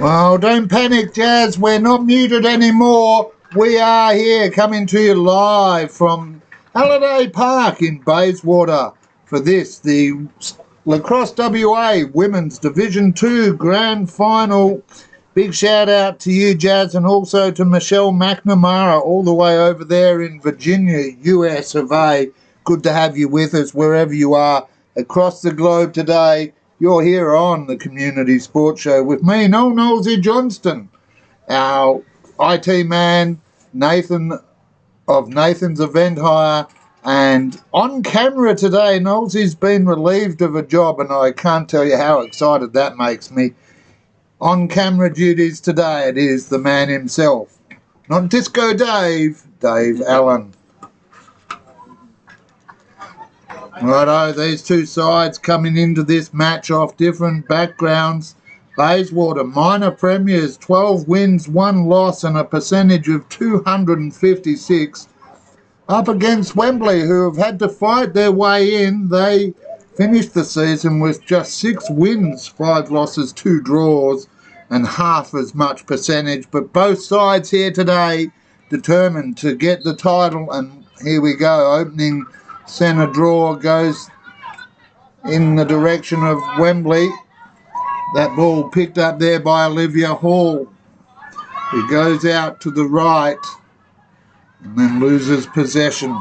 Well, don't panic, Jazz. We're not muted anymore. We are here coming to you live from Holiday Park in Bayswater for this, the Lacrosse WA Women's Division 2 Grand Final. Big shout out to you, Jazz, and also to Michelle McNamara all the way over there in Virginia, US of A. Good to have you with us wherever you are across the globe today. You're here on the Community Sports Show with me, Noel Nosey Johnston, our IT man, Nathan of Nathan's Event Hire, and on camera today, Nosey's been relieved of a job, and I can't tell you how excited that makes me. On camera duties today, it is the man himself, not Disco Dave, Dave Allen. Righto, these two sides coming into this match off different backgrounds. Bayswater, minor premiers, 12 wins, 1 loss and a percentage of 256. Up against Wembley, who have had to fight their way in. They finished the season with just 6 wins, 5 losses, 2 draws and half as much percentage. But both sides here today determined to get the title, and here we go, opening centre draw goes in the direction of Wembley. That ball picked up there by Olivia Hall, who goes out to the right and then loses possession.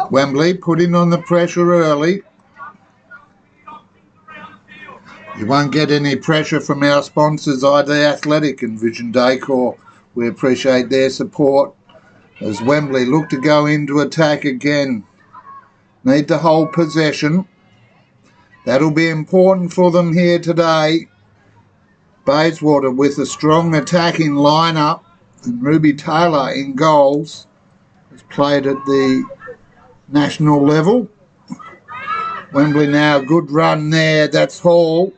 Wembley putting on the pressure early. You won't get any pressure from our sponsors, ID Athletic and Vision Decor. We appreciate their support as Wembley look to go into attack again. Need to hold possession. That'll be important for them here today. Bayswater with a strong attacking lineup, and Ruby Taylor in goals. Has played at the national level. Wembley now, good run there. That's Hall.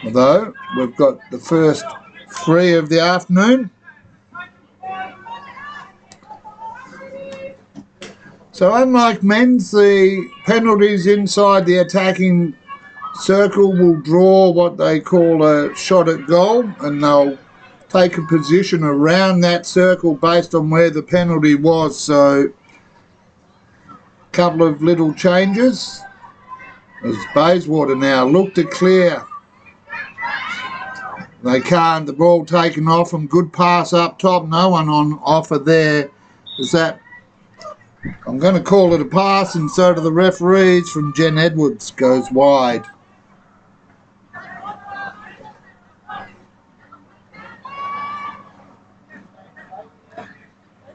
Although we've got the first free of the afternoon. So unlike men's, the penalties inside the attacking circle will draw what they call a shot at goal, and they'll take a position around that circle based on where the penalty was. So a couple of little changes as Bayswater now look to clear. They can't. The ball taken off them. Good pass up top. No one on offer there. Is that? I'm going to call it a pass, and so do the referees. From Jen Edwards goes wide.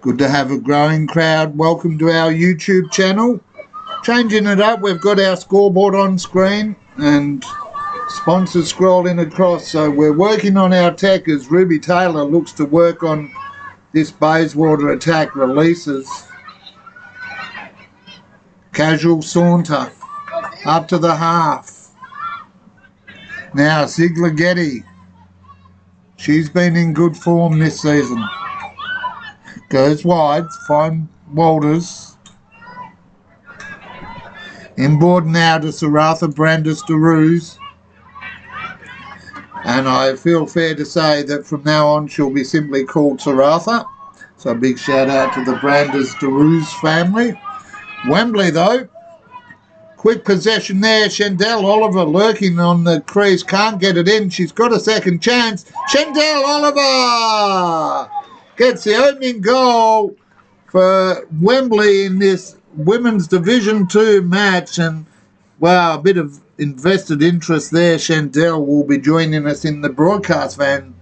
Good to have a growing crowd. Welcome to our YouTube channel. Changing it up, we've got our scoreboard on screen and sponsors scrolling across, so we're working on our tech as Ruby Taylor looks to work on this Bayswater attack. Releases. Casual saunter up to the half. Now Ziegler Getty. She's been in good form this season. Goes wide, fine Walters. Inboard now to Saratha Brandis DeRuse. And I feel fair to say that from now on she'll be simply called Saratha. So a big shout out to the Brandis DeRuse family. Wembley though, quick possession there. Shendell Oliver lurking on the crease, can't get it in. She's got a second chance. Shendell Oliver gets the opening goal for Wembley in this Women's Division 2 match, and wow, a bit of invested interest there. Shendell will be joining us in the broadcast van,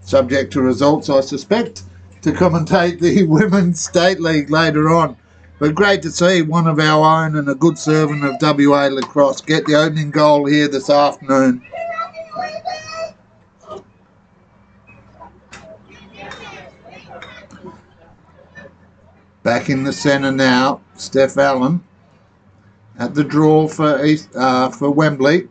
subject to results I suspect, to commentate the Women's State League later on. But great to see one of our own and a good servant of WA lacrosse get the opening goal here this afternoon. Back in the centre now, Steph Allen at the draw for Wembley.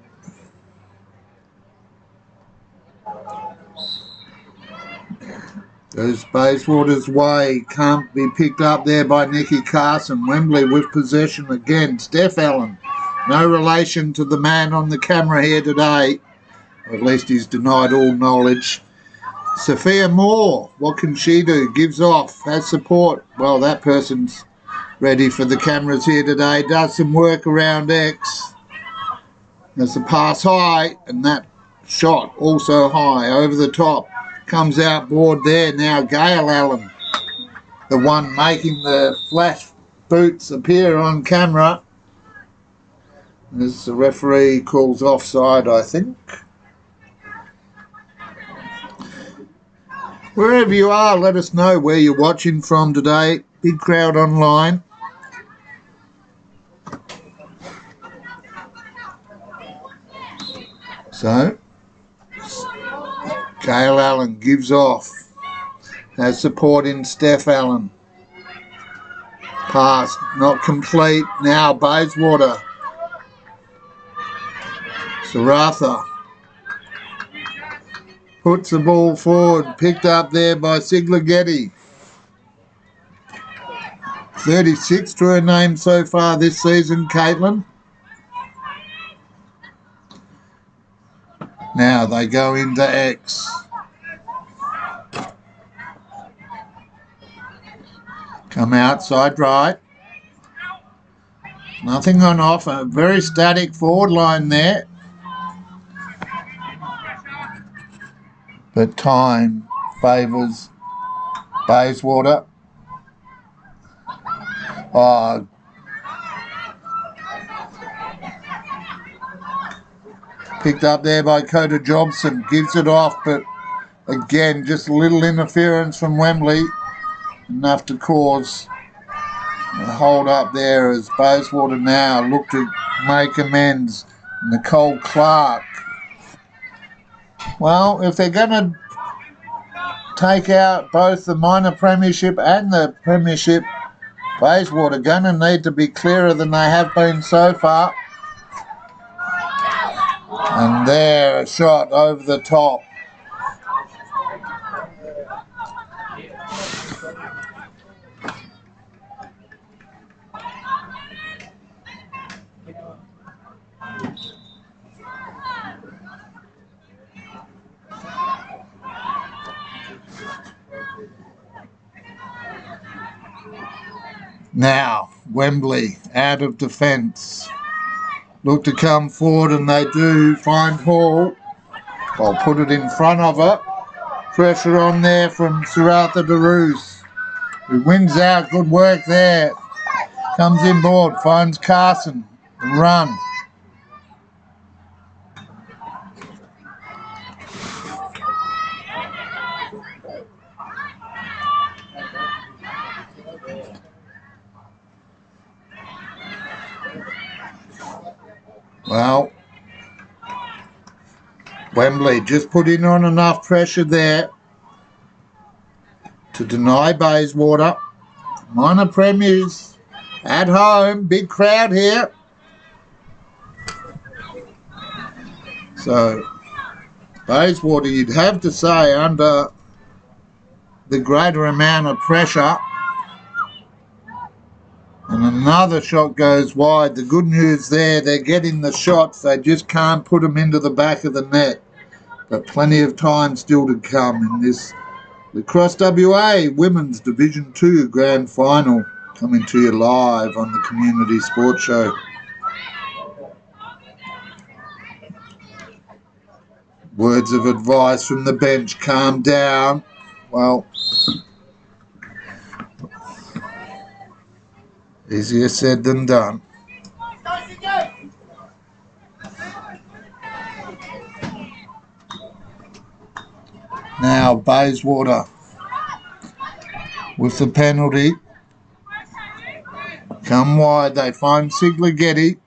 Goes Bayswater's way. Can't be picked up there by Nicky Carson. Wembley with possession again. Steph Allen. No relation to the man on the camera here today. Or at least he's denied all knowledge. Sophia Moore. What can she do? Gives off. Has support. Well, that person's ready for the cameras here today. Does some work around X. There's a pass high. And that shot also high. Over the top. Comes outboard there now. Gail Allen, the one making the flash boots appear on camera. As the referee calls offside, I think. Wherever you are, let us know where you're watching from today. Big crowd online. So Gail Allen gives off. Has support in Steph Allen. Pass not complete. Now Bayswater. Saratha puts the ball forward. Picked up there by Sigligeti. 36 to her name so far this season, Caitlin. Now they go into X. Come outside right. Nothing on offer. Very static forward line there. But time favours Bayswater. Oh, picked up there by Coda Jobson. Gives it off, but again, just a little interference from Wembley. Enough to cause a hold up there as Bayswater now look to make amends. Nicole Clark. Well, if they're going to take out both the minor premiership and the premiership, Bayswater going to need to be clearer than they have been so far. And there, a shot over the top. Now, Wembley out of defence. Look to come forward, and they do find Hall. I'll put it in front of her. Pressure on there from Saratha DeRoos, who wins out. Good work there. Comes inboard, finds Carson. Run. Well, Wembley just putting on enough pressure there to deny Bayswater. Minor premiers at home, big crowd here. So Bayswater, you'd have to say, under the greater amount of pressure. And another shot goes wide. The good news there, they're getting the shots. They just can't put them into the back of the net. But plenty of time still to come in this Lacrosse WA Women's Division 2 Grand Final, coming to you live on the Community Sports Show. Words of advice from the bench, calm down. Well, easier said than done. Now Bayswater with the penalty. Come wide, they find Sigligeti.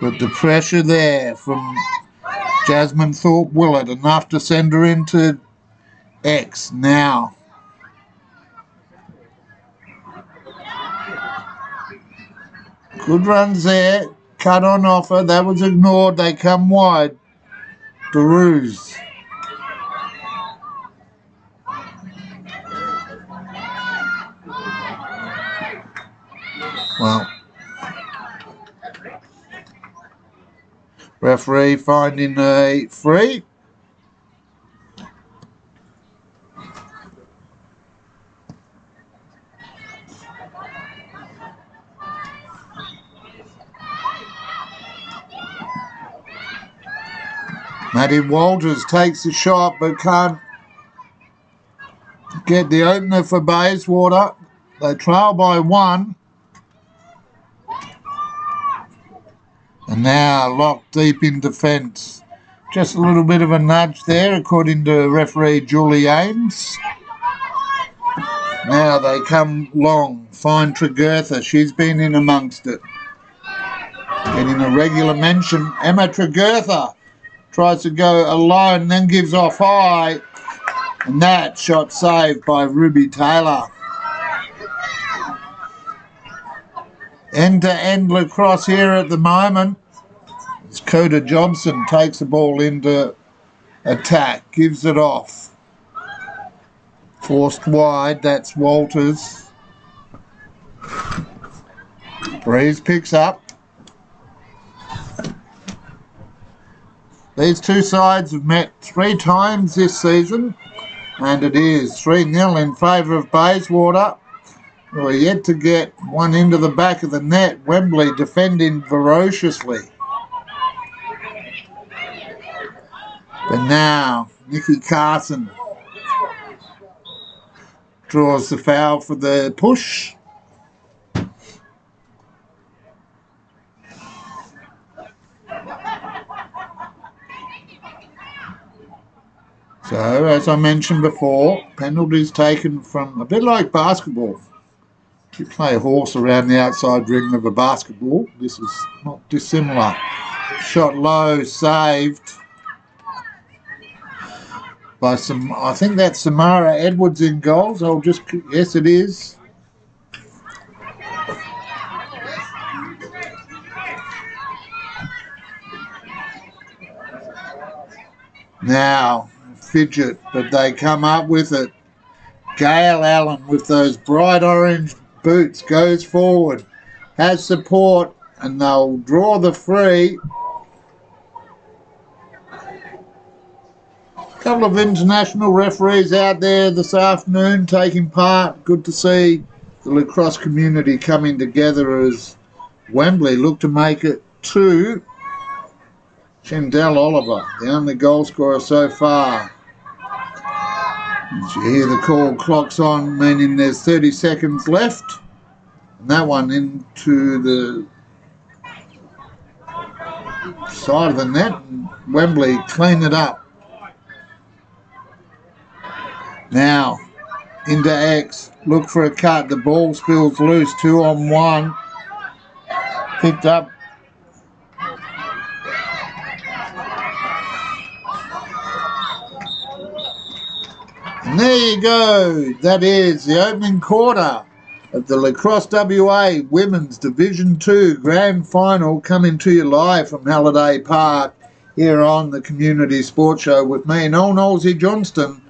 But the pressure there from Jasmine Thorpe-Willett, enough to send her into X now. Good runs there. Cut on offer. That was ignored. They come wide. DeRoos. Well, referee finding a free. Matty Walters takes the shot but can't get the opener for Bayswater. They trail by 1. And now locked deep in defence. Just a little bit of a nudge there, according to referee Julie Ames. Now they come long. Find Tregurtha. She's been in amongst it. Getting a regular mention. Emma Tregurtha tries to go alone, then gives off high. And that shot saved by Ruby Taylor. End-to-end lacrosse here at the moment. As Coda Johnson takes the ball into attack, gives it off. Forced wide, that's Walters. Breeze picks up. These two sides have met 3 times this season, and it is 3-0 in favour of Bayswater. We're yet to get one into the back of the net. Wembley defending ferociously. But now, Nikki Carson draws the foul for the push. So, as I mentioned before, penalties taken from, a bit like basketball. If you play a horse around the outside ring of a basketball, this is not dissimilar. Shot low, saved by some, I think that's Samara Edwards in goals. Yes it is. Now, fidget, but they come up with it. Gail Allen with those bright orange boots goes forward, has support, and they'll draw the free. A couple of international referees out there this afternoon taking part. Good to see the lacrosse community coming together as Wembley look to make it 2. Shendell Oliver, the only goal scorer so far. As you hear the call, clock's on, meaning there's 30 seconds left. And that one into the side of the net. And Wembley clean it up. Now, into X. Look for a cut. The ball spills loose. 2-on-1. Picked up. And there you go. That is the opening quarter of the Lacrosse WA Women's Division 2 Grand Final, coming to you live from Halliday Park here on the Community Sports Show with me, Noel Knowlesy Johnston,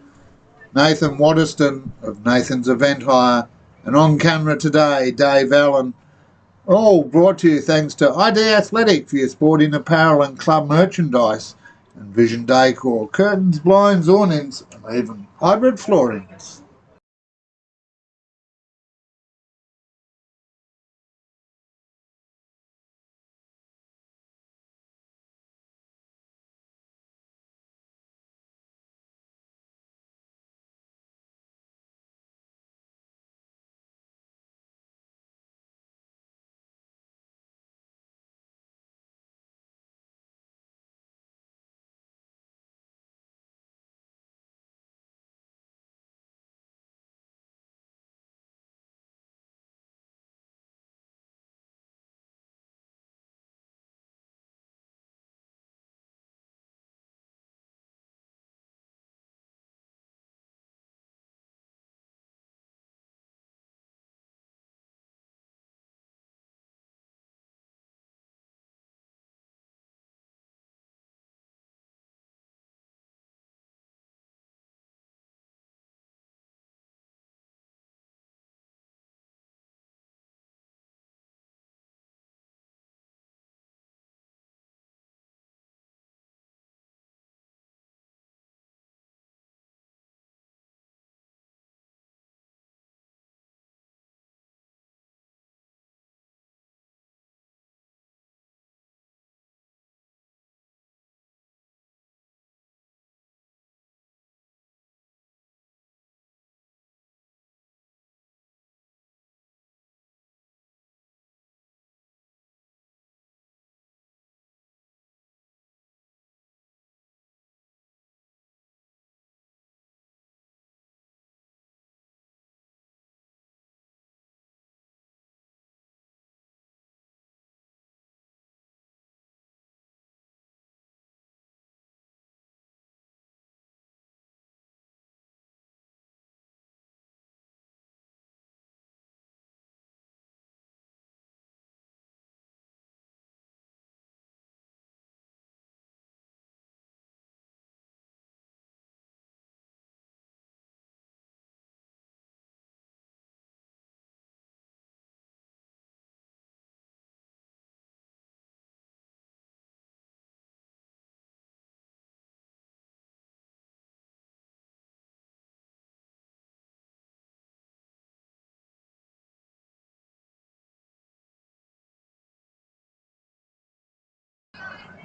Nathan Waterston of Nathan's Event Hire, and on camera today, Dave Allen. All brought to you thanks to ID Athletic for your sporting apparel and club merchandise, and Vision Decor, curtains, blinds, awnings, and even hybrid floorings.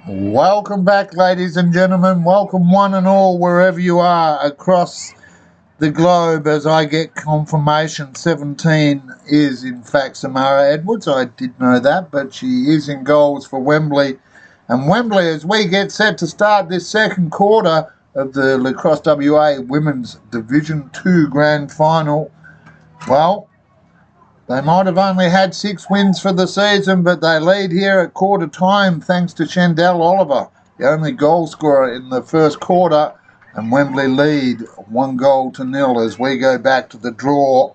Welcome back, ladies and gentlemen. Welcome one and all, wherever you are across the globe, as I get confirmation 17 is in fact Samara Edwards. I did know that, but she is in goals for Wembley. And Wembley, as we get set to start this second quarter of the Lacrosse WA Women's Division 2 Grand Final, well, they might have only had 6 wins for the season, but they lead here at quarter time thanks to Shandell Oliver, the only goal scorer in the first quarter, and Wembley lead 1-0 as we go back to the draw.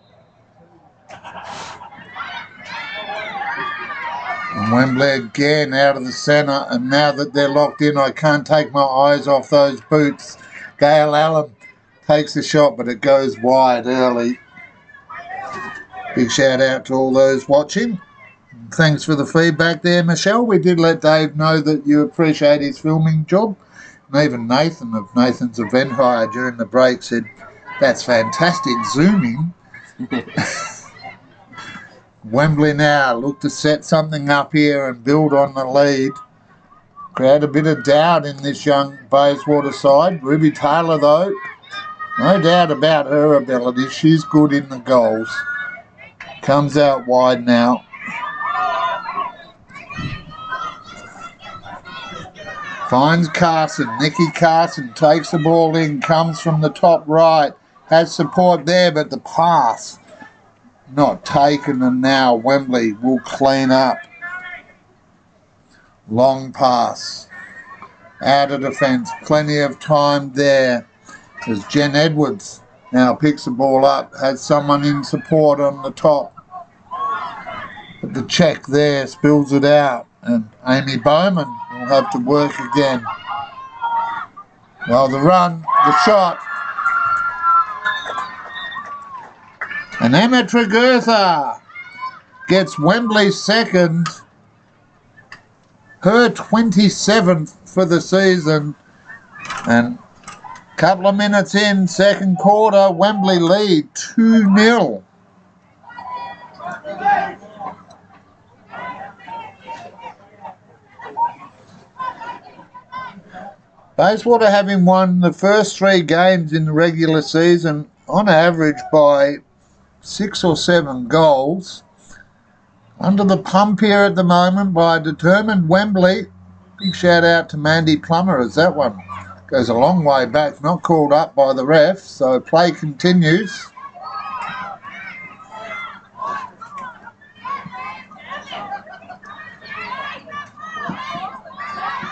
And Wembley again out of the centre, and now that they're locked in, I can't take my eyes off those boots. Gail Allen takes the shot, but it goes wide early. Big shout out to all those watching. Thanks for the feedback there, Michelle. We did let Dave know that you appreciate his filming job. And even Nathan of Nathan's Event Hire during the break said, "That's fantastic zooming." Wembley now look to set something up here and build on the lead. Create a bit of doubt in this young Bayswater side. Ruby Taylor, though, no doubt about her ability. She's good in the goals. Comes out wide now. Finds Carson. Nikki Carson takes the ball in, comes from the top right. Has support there, but the pass not taken, and now Wembley will clean up. Long pass. Out of defence. Plenty of time there as Jen Edwards now picks the ball up. Has someone in support on the top. But the check there spills it out, and Amy Bowman will have to work again. Well, the run, the shot. And Emma Tregurtha gets Wembley's second, her 27th for the season. And a couple of minutes in, second quarter, Wembley lead 2-0. Bayswater, having won the first 3 games in the regular season on average by 6 or 7 goals, under the pump here at the moment by a determined Wembley. Big shout out to Mandy Plummer, as that one goes a long way back, not called up by the ref, so play continues.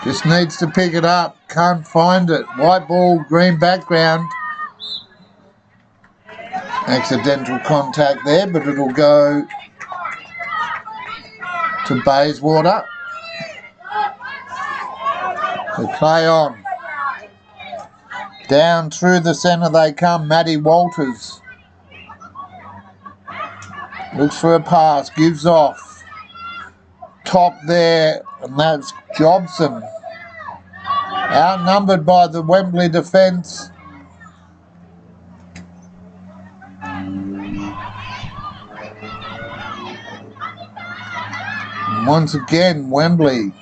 Just needs to pick it up. Can't find it. White ball, green background. Accidental contact there, but it'll go to Bayswater. They play on. Down through the centre they come. Maddie Walters looks for a pass, gives off. Top there, and that's Jobson. Outnumbered by the Wembley defence. Once again, Wembley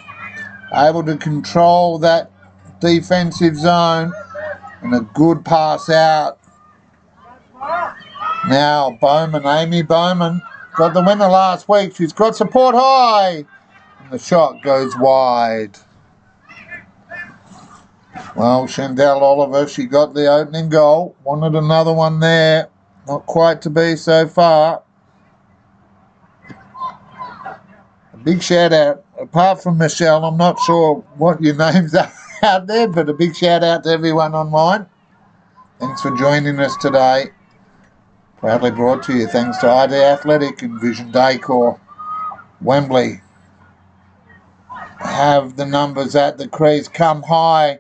able to control that defensive zone, and a good pass out. Now Bowman, Amy Bowman, got the winner last week. She's got support high, and the shot goes wide. Well, Shandell Oliver, she got the opening goal. Wanted another one there. Not quite to be so far. A big shout out, apart from Michelle, I'm not sure what your names are out there, but a big shout out to everyone online. Thanks for joining us today. Proudly brought to you thanks to ID Athletic and Vision Decor. Wembley have the numbers at the crease, come high.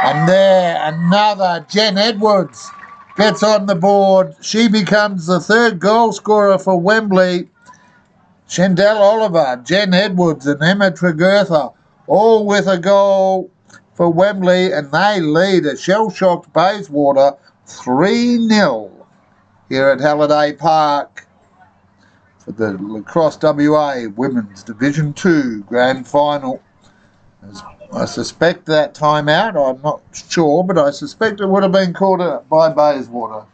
And there, another Jen Edwards gets on the board. She becomes the 3rd goal scorer for Wembley. Shandell Oliver, Jen Edwards and Emma Tregurtha, all with a goal for Wembley, and they lead a shell-shocked Bayswater 3-0 here at Halliday Park for the Lacrosse WA Women's Division 2 Grand Final. I suspect that time out, I'm not sure, but I suspect it would have been called by Bayswater.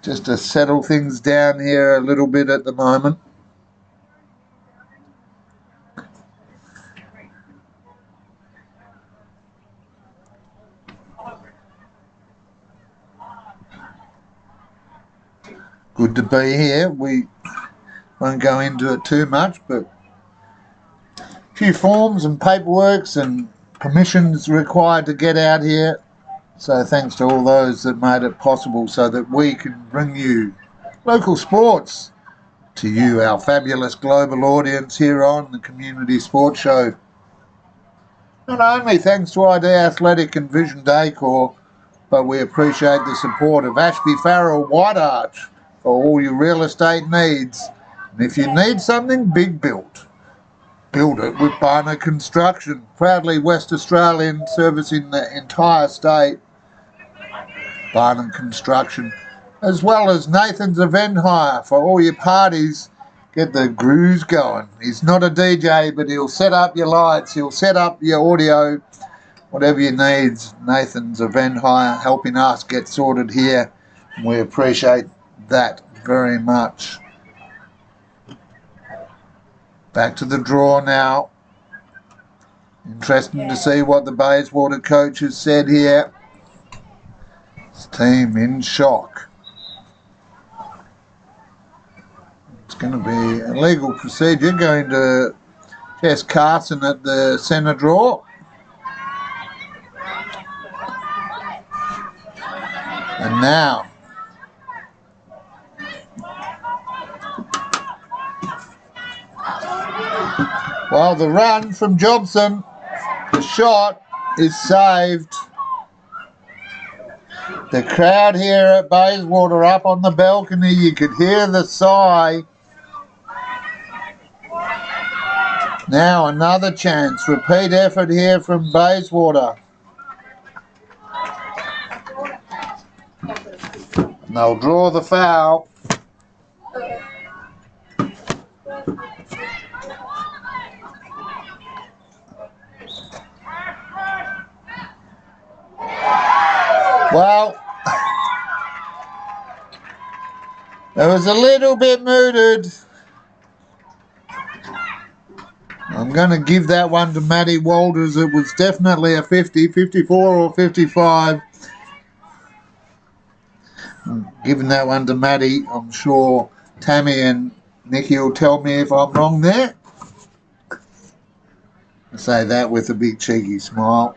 Just to settle things down here a little bit at the moment. Good to be here. We won't go into it too much, but a few forms and paperworks and permissions required to get out here. So thanks to all those that made it possible so that we can bring you local sports to you, our fabulous global audience here on the Community Sports Show. Not only thanks to ID Athletic and Vision Decor, but we appreciate the support of Ashby Farrell White Arch for all your real estate needs. And if you need something big built, build it with Barner Construction. Proudly West Australian, servicing the entire state. Barner Construction. As well as Nathan's Event Hire for all your parties. Get the grooves going. He's not a DJ, but he'll set up your lights, he'll set up your audio, whatever you need. Nathan's Event Hire helping us get sorted here. We appreciate that very much. Back to the draw now. Interesting to see what the Bayswater coach has said here. His team in shock. It's going to be a legal procedure going to Jess Carson at the centre draw. And now while the run from Jobson, the shot is saved. The crowd here at Bayswater up on the balcony, you could hear the sigh. Now another chance, repeat effort here from Bayswater. And they'll draw the foul. Well, it was a little bit mooted. I'm going to give that one to Matty Walters. It was definitely a 50, 54 or 55. I'm giving that one to Matty. I'm sure Tammy and Nikki will tell me if I'm wrong there. I say that with a big cheeky smile.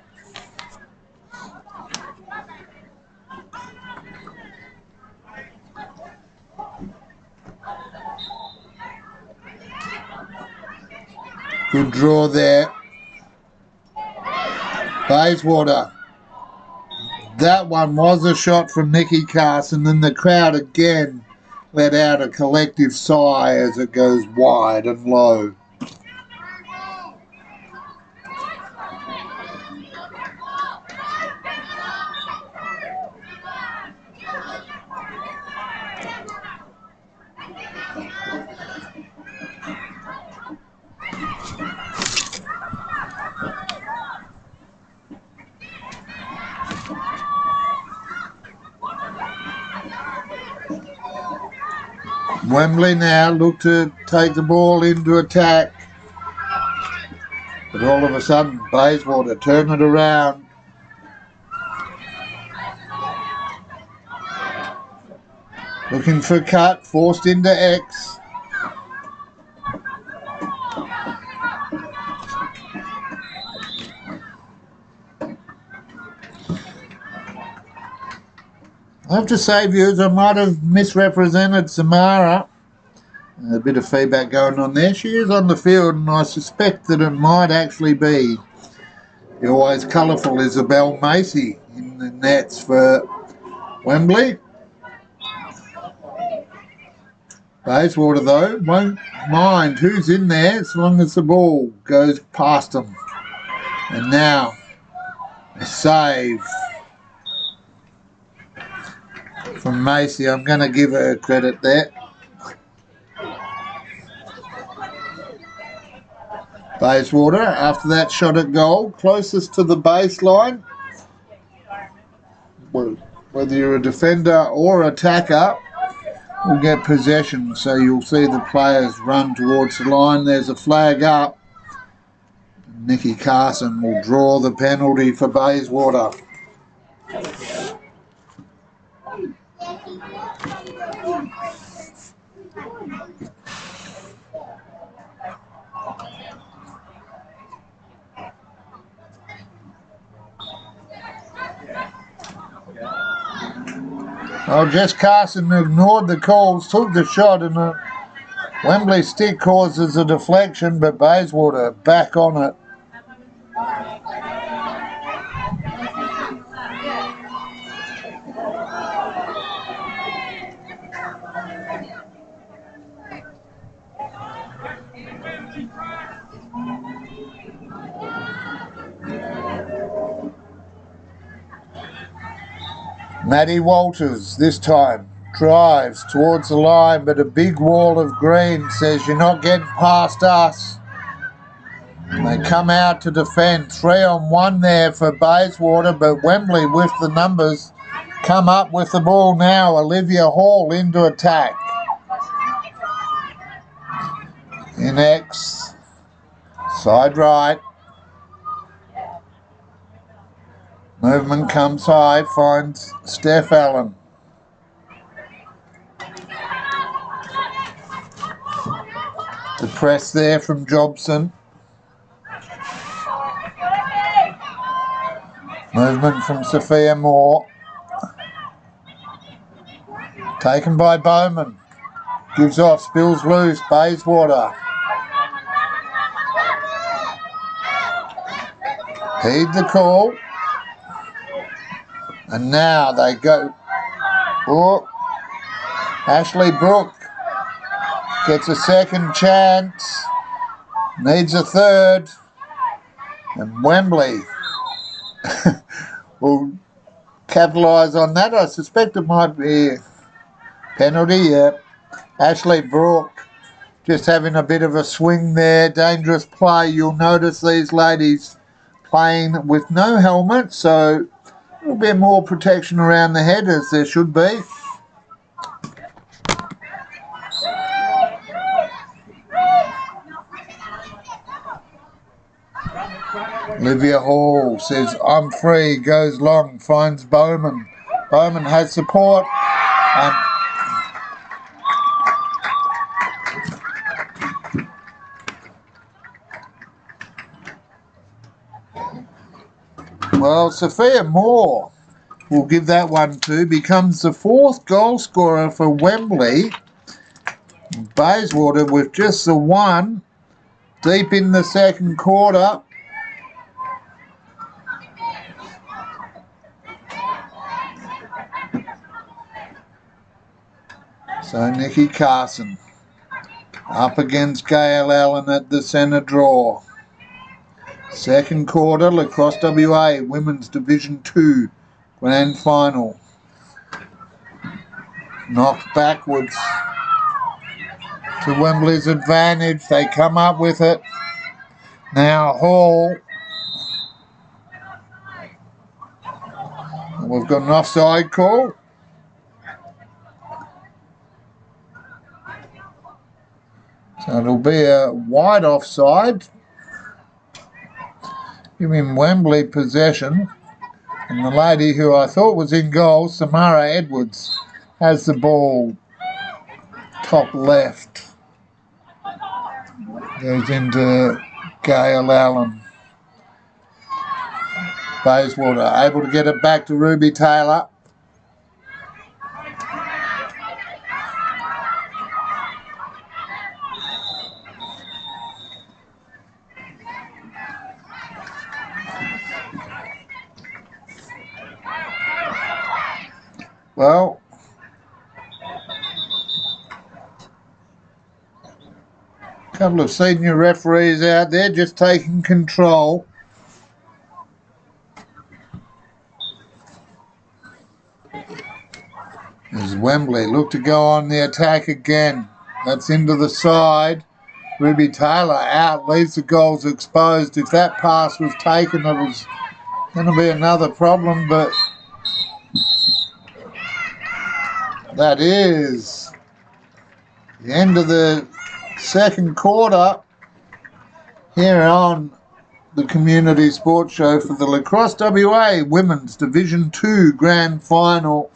Good draw there. Bayswater. That one was a shot from Nikki Carson, and the crowd again let out a collective sigh as it goes wide and low. Wembley now look to take the ball into attack. But all of a sudden, Bayswater turn it around. Looking for a cut, forced into X. I have to say, viewers, I might have misrepresented Samara. A bit of feedback going on there. She is on the field, and I suspect that it might actually be the always colourful Isabel Macy in the nets for Wembley. Bayswater, though, won't mind who's in there as long as the ball goes past them. And now, a save from Macy. I'm going to give her credit there. Bayswater, after that shot at goal, closest to the baseline. Whether you're a defender or attacker, will get possession. So you'll see the players run towards the line. There's a flag up. Nicky Carson will draw the penalty for Bayswater. Oh, Jess Carson ignored the calls, took the shot, and the Wembley stick causes a deflection, but Bayswater back on it. Maddie Walters this time drives towards the line, but a big wall of green says you're not getting past us. They come out to defend. 3-on-1 there for Bayswater, but Wembley with the numbers come up with the ball now. Olivia Hall into attack. In X, side right. Movement comes high, finds Steph Allen. The press there from Jobson. Movement from Sophia Moore. Taken by Bowman. Gives off, spills loose, Bayswater. Heed the call. And now they go. Oh, Ashley Brooke gets a second chance. Needs a third. And Wembley will capitalise on that. I suspect it might be a penalty, yeah. Ashley Brooke just having a bit of a swing there. Dangerous play. You'll notice these ladies playing with no helmet, so a little bit more protection around the head, as there should be. Olivia Hall says, I'm free, goes long, finds Bowman. Bowman has support. Well, Sophia Moore will give that one to, becomes the fourth goal scorer for Wembley. Bayswater with just the one deep in the second quarter. So Nicky Carson up against Gail Allen at the centre draw. Second quarter, Lacrosse WA Women's Division 2 Grand Final. Knocked backwards to Wembley's advantage. They come up with it. Now Hall. We've got an offside call. So it'll be a wide offside, giving Wembley possession. And the lady who I thought was in goal, Samara Edwards, has the ball top left. Goes into Gail Allen. Bayswater able to get it back to Ruby Taylor. Well, a couple of senior referees out there just taking control. As Wembley look to go on the attack again. That's into the side. Ruby Taylor out, leaves the goals exposed. If that pass was taken, it was going to be another problem, but that is the end of the second quarter here on the Community Sports Show for the Lacrosse WA Women's Division 2 Grand Final.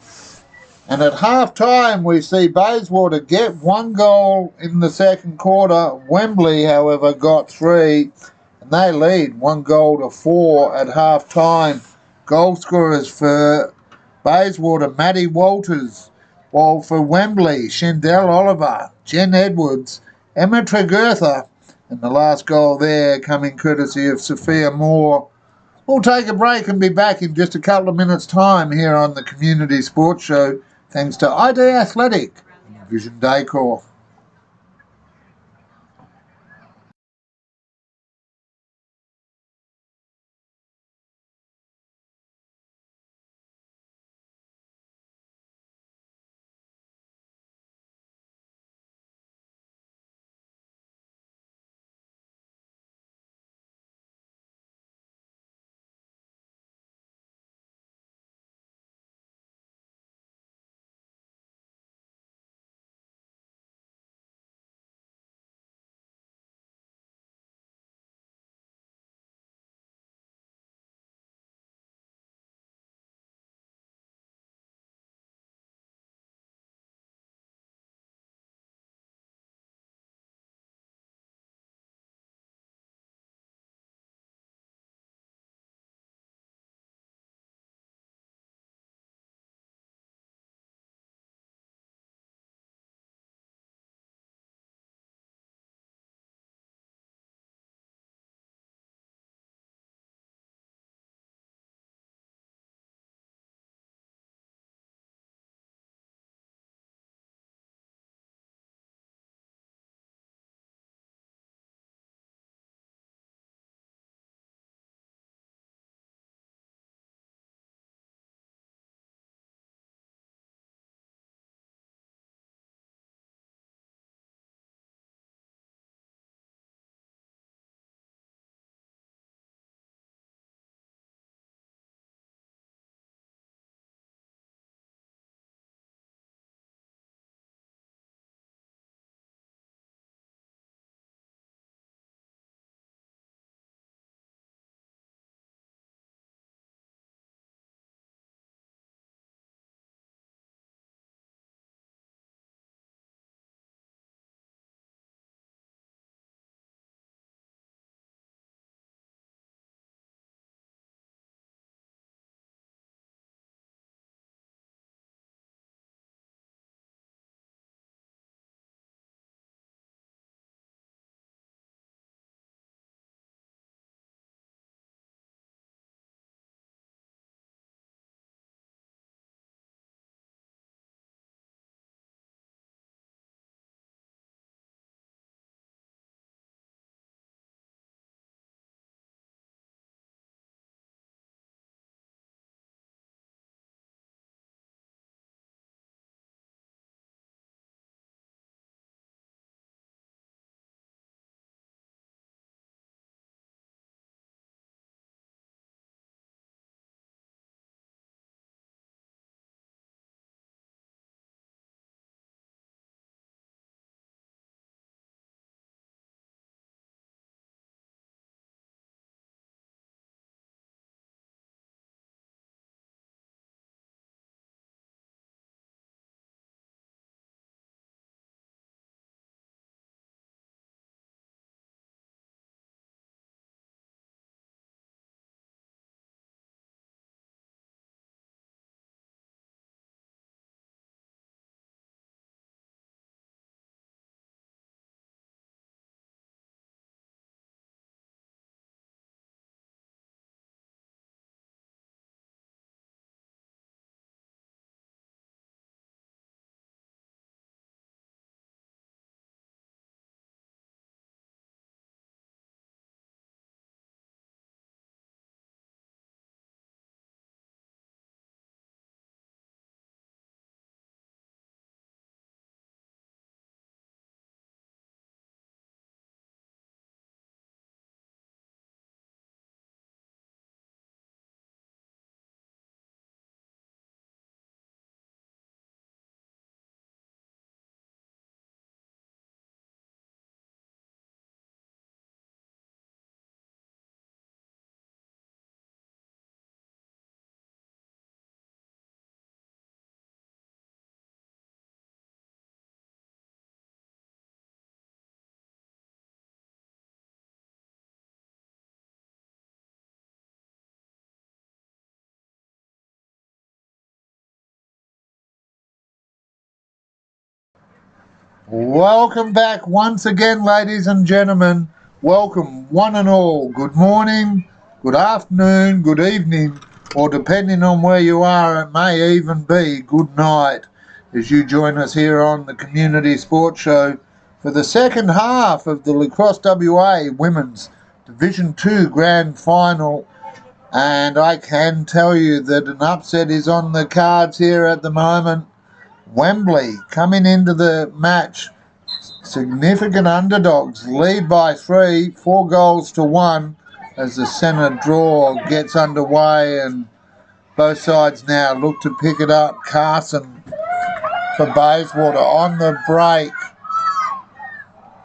And at half-time, we see Bayswater get 1 goal in the second quarter. Wembley, however, got 3, and they lead 1-4 at half-time. Goal scorers for Bayswater, Maddie Walters, while for Wembley, Shendell Oliver, Jen Edwards, Emma Tregurtha, and the last goal there coming courtesy of Sophia Moore. We'll take a break and be back in just a couple of minutes' time here on the Community Sports Show, thanks to ID Athletic and Vision Decor. Welcome back once again, ladies and gentlemen. Welcome, one and all. Good morning, good afternoon, good evening, or depending on where you are, it may even be good night as you join us here on the Community Sports Show for the second half of the Lacrosse WA Women's Division 2 Grand Final. And I can tell you that an upset is on the cards here at the moment. Wembley coming into the match, significant underdogs, lead by 3, 4 goals to 1 as the centre draw gets underway, and both sides now look to pick it up. Carson for Bayswater on the break,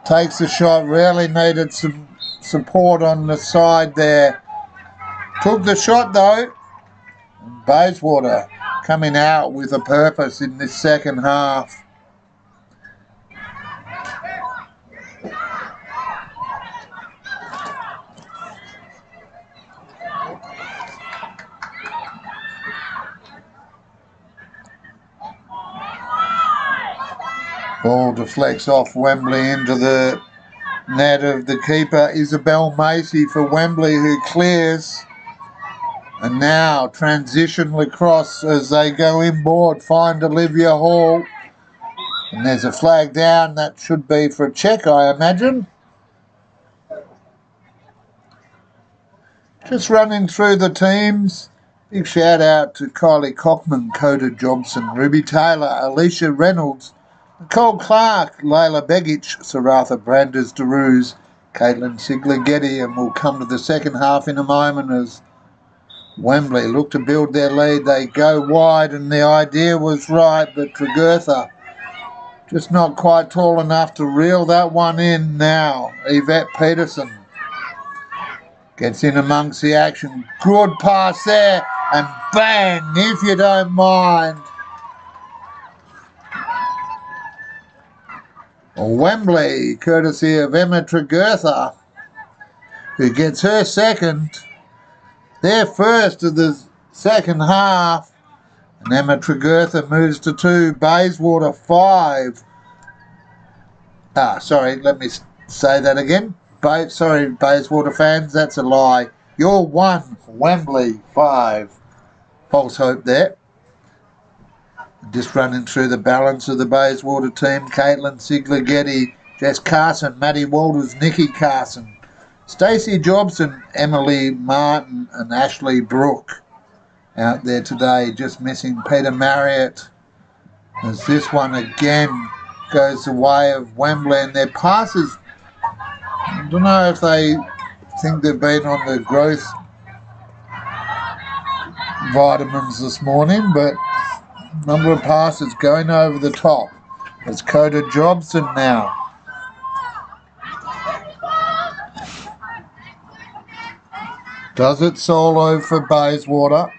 takes the shot, really needed some support on the side there. Took the shot though. Bayswater coming out with a purpose in this second half. Ball deflects off Wembley into the net of the keeper, Isabel Macy for Wembley, who clears. And now transition lacrosse as they go inboard, find Olivia Hall. And there's a flag down, that should be for a check, I imagine. Just running through the teams. Big shout out to Kylie Cockman, Coda Jobson, Ruby Taylor, Alicia Reynolds, Nicole Clark, Layla Begic, Saratha Branders DeRuse, Caitlin Sigler-Getty, and we'll come to the second half in a moment as Wembley look to build their lead. They go wide and the idea was right, but Tregurtha just not quite tall enough to reel that one in now. Yvette Peterson gets in amongst the action. Good pass there and bang, if you don't mind. Wembley, courtesy of Emma Tregurtha, who gets her second. Their first of the second half. And Emma Tregurtha moves to 2. Bayswater 5. Let me say that again. Sorry, Bayswater fans, that's a lie. You're 1, Wembley 5. False hope there. Just running through the balance of the Bayswater team. Caitlin Sigler-Getty, Jess Carson, Maddie Walters, Nikki Carson, Stacey Jobson, Emily Martin and Ashley Brooke out there today. Just missing Peter Marriott as this one again goes the way of Wembley, and their passes, I don't know if they think they've been on the growth vitamins this morning, but number of passes going over the top. It's Coda Jobson now. Does it solo for Bayswater.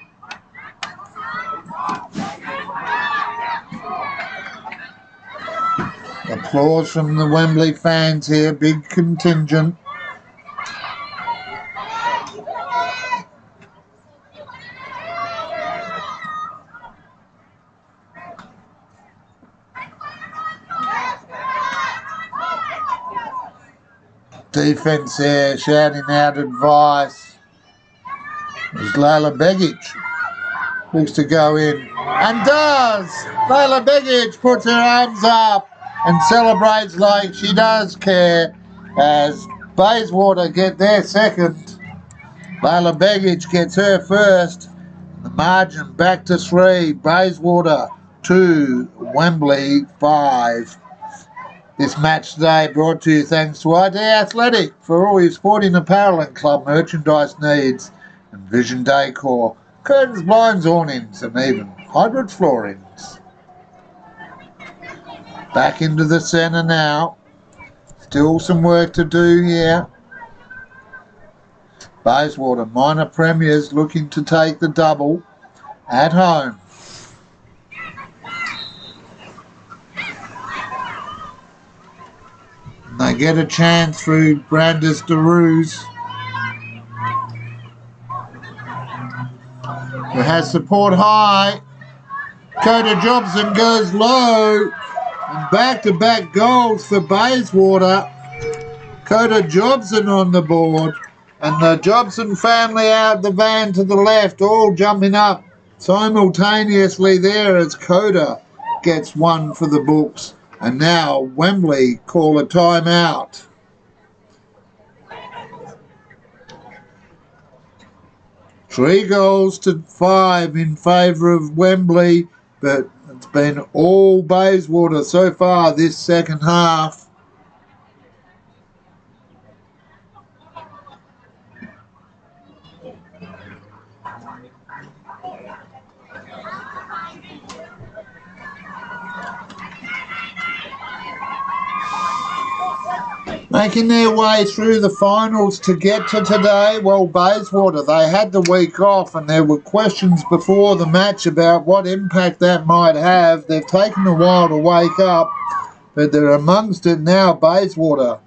Applause from the Wembley fans here, big contingent. Defence there, shouting out advice. There's Layla Begic. Looks to go in. And does! Layla Begic puts her arms up and celebrates like she does care as Bayswater get their second. Layla Begic gets her first. The margin back to 3. Bayswater 2, Wembley 5. This match today brought to you thanks to ID Athletic for all your sporting apparel and club merchandise needs, and Vision Decor, curtains, blinds, awnings and even hybrid floorings. Back into the centre now. Still some work to do here. Bayswater minor premiers looking to take the double at home. They get a chance through Brandis DeRuse, who has support high. Coda Jobson goes low. And back-to-back goals for Bayswater. Coda Jobson on the board. And the Jobson family out the van to the left, all jumping up simultaneously there as Coda gets one for the books. And now Wembley call a timeout. 3-5 in favour of Wembley, but it's been all Bayswater so far this second half. Making their way through the finals to get to today, well, Bayswater, they had the week off and there were questions before the match about what impact that might have. They've taken a while to wake up, but they're amongst it now. Bayswater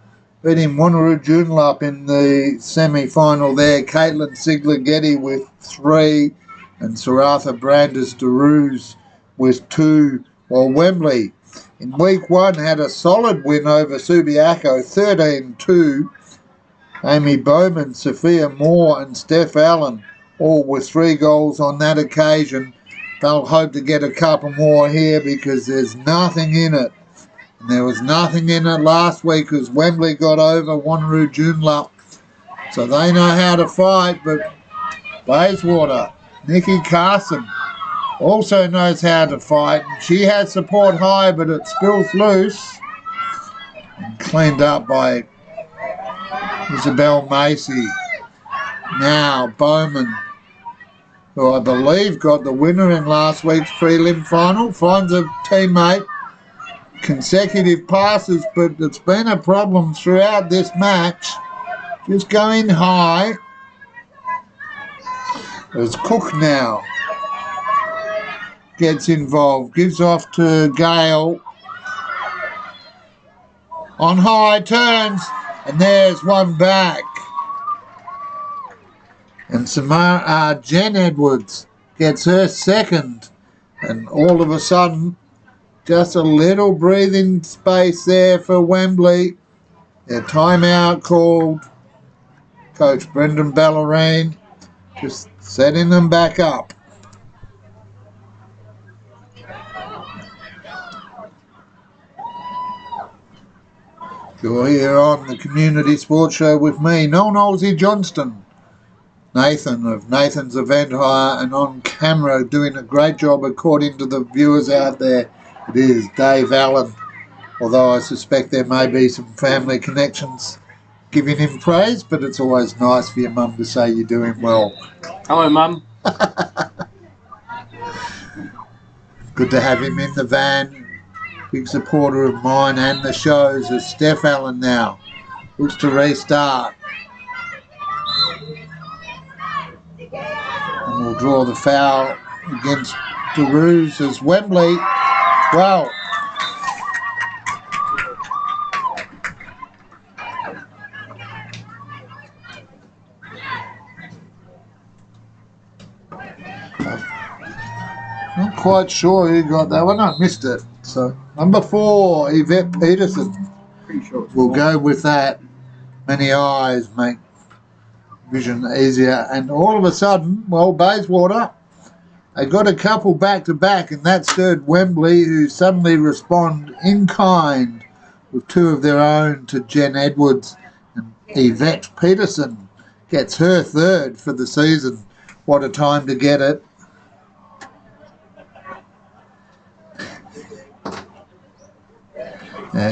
beating Wanneroo Joondalup in the semi-final there. Caitlin Sigler-Getty with 3 and Sir Arthur Brandis DeRuse with 2, while Wembley in week 1 had a solid win over Subiaco, 13-2. Amy Bowman, Sophia Moore and Steph Allen, all with 3 goals on that occasion. They'll hope to get a couple more here because there's nothing in it. And there was nothing in it last week as Wembley got over Wanneroo Joondalup. So they know how to fight, but Bayswater, Nikki Carson, also knows how to fight. She has support high, but it spills loose. And cleaned up by Isabel Macy. Now Bowman, who I believe got the winner in last week's prelim final, finds a teammate. Consecutive passes, but it's been a problem throughout this match. Just going high. There's Cook now. Gets involved, gives off to Gale. On high, turns, and there's one back. And Jen Edwards gets her second. And all of a sudden, just a little breathing space there for Wembley. Their timeout called. Coach Brendan Ballerine just setting them back up. You're here on the Community Sports Show with me, Noel Nosey Johnston, Nathan of Nathan's Event Hire, and on camera doing a great job according to the viewers out there. It is Dave Allen, although I suspect there may be some family connections giving him praise, but it's always nice for your mum to say you're doing well. Hello, Mum. Good to have him in the van. Big supporter of mine and the shows is Steph Allen now. Looks to restart. And we'll draw the foul against DeRuse as Wembley. Well, not quite sure who got that one. I missed it. So number 4, Yvette Peterson. Pretty sure We'll go with that. Many eyes make vision easier. And all of a sudden, well, Bayswater, they got a couple back-to-back, and that stirred Wembley, who suddenly respond in kind with 2 of their own to Jen Edwards. And Yvette Peterson gets her 3rd for the season. What a time to get it.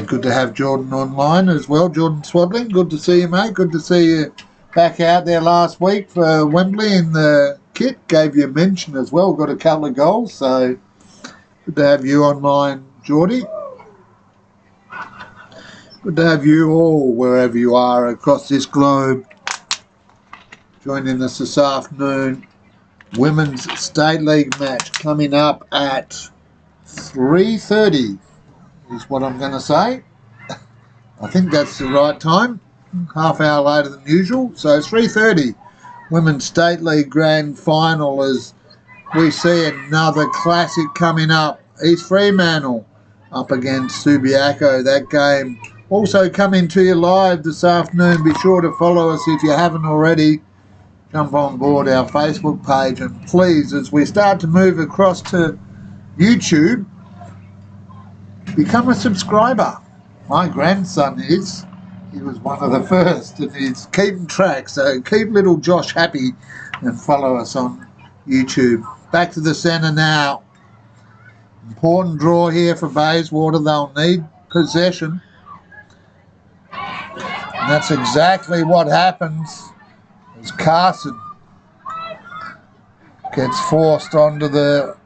Good to have Jordan online as well. Jordan Swaddling, good to see you, mate. Good to see you back out there last week for Wembley in the kit. Gave you a mention as well. Got a couple of goals, so good to have you online, Geordie. Good to have you all, wherever you are across this globe, joining us this afternoon. Women's State League match coming up at 3:30. Is what I'm going to say. I think that's the right time. Half hour later than usual. So 3:30. Women's State League Grand Final as we see another classic coming up. East Fremantle up against Subiaco, that game. Also coming to you live this afternoon. Be sure to follow us if you haven't already. Jump on board our Facebook page, and please, as we start to move across to YouTube, become a subscriber. My grandson is. He was one of the first, and he's keeping track, so keep little Josh happy and follow us on YouTube. Back to the centre now. Important draw here for Bayswater. They'll need possession. And that's exactly what happens as Carson gets forced onto the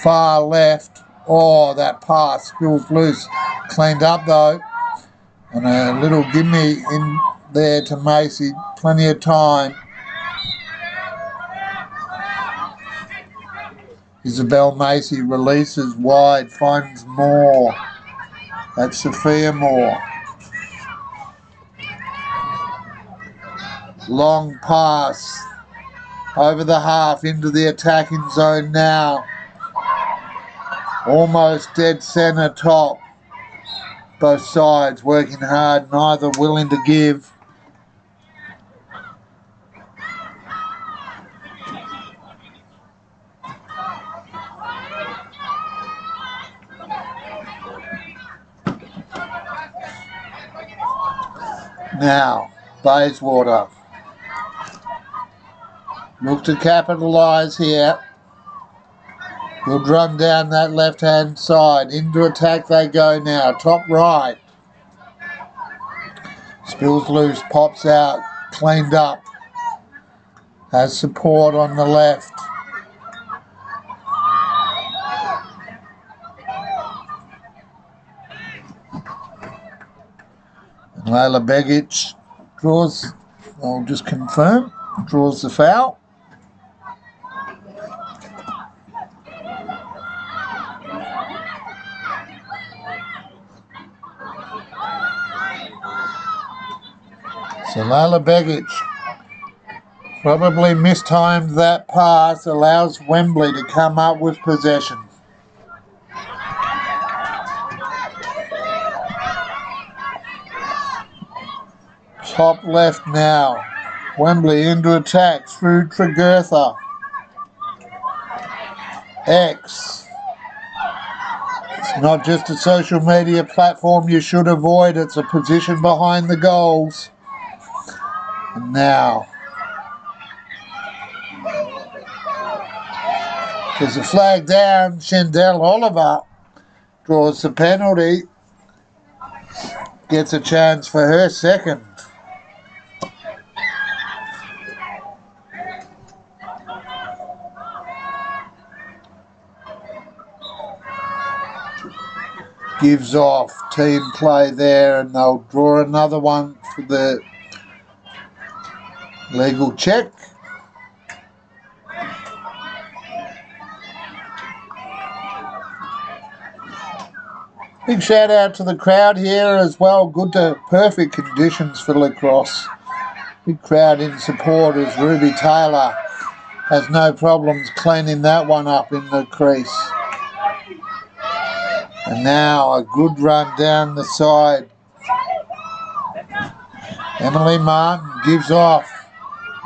far left. Oh, that pass spills loose. Cleaned up though. And a little gimme in there to Macy. Plenty of time. Isabel Macy releases wide, finds Moore. That's Sophia Moore. Long pass over the half into the attacking zone now. Almost dead centre top. Both sides working hard, neither willing to give. Now, Bayswater look to capitalise here. Good run down that left-hand side. Into attack they go now. Top right. Spills loose, pops out, cleaned up. Has support on the left. And Layla Begic draws, I'll just confirm, draws the foul. So Layla Begic probably mistimed that pass, allows Wembley to come up with possession. Top left now. Wembley into attack through Tregurtha. X. It's not just a social media platform you should avoid, it's a position behind the goals. And now, there's a flag down. Shendell Oliver draws the penalty. Gets a chance for her second. Gives off. Team play there, and they'll draw another one for the legal check. Big shout out to the crowd here as well. Good to perfect conditions for lacrosse. Big crowd in support as Ruby Taylor has no problems cleaning that one up in the crease. And now a good run down the side. Emily Martin gives off.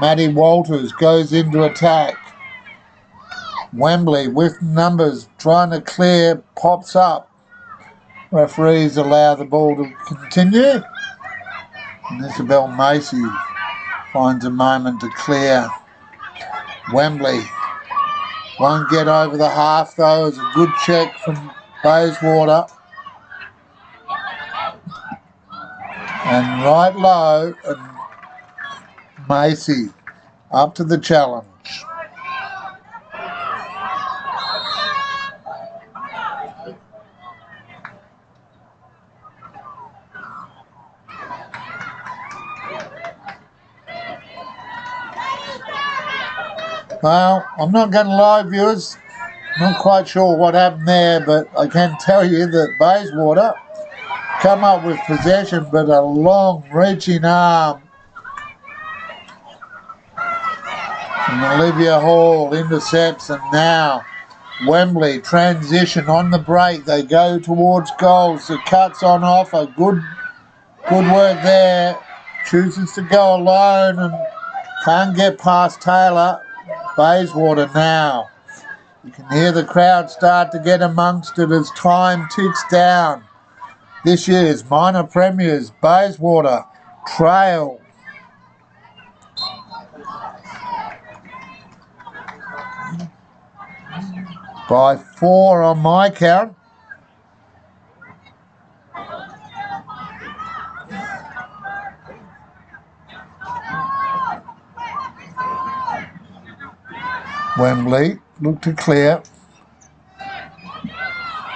Maddie Walters goes into attack. Wembley with numbers trying to clear, pops up. Referees allow the ball to continue. And Isabel Macy finds a moment to clear. Wembley won't get over the half though. It's a good check from Bayswater. And right low, and Macy up to the challenge. Well, I'm not going to lie, viewers. Not quite sure what happened there, but I can tell you that Bayswater come up with possession, but a long reaching arm. And Olivia Hall intercepts, and now Wembley transition on the break. They go towards goals. The cut's on offer. Good work there. Chooses to go alone and can't get past Taylor. Bayswater now. You can hear the crowd start to get amongst it as time ticks down. This year's minor premiers, Bayswater, trail by 4 on my count. Wembley look to clear.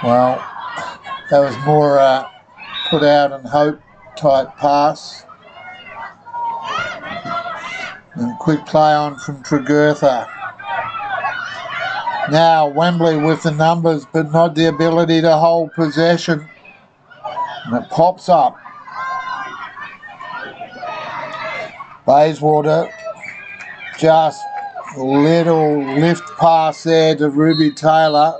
Well, that was more put out and hope type pass. And quick play on from Tregurtha. Now Wembley with the numbers but not the ability to hold possession. And it pops up. Bayswater just a little lift pass there to Ruby Taylor.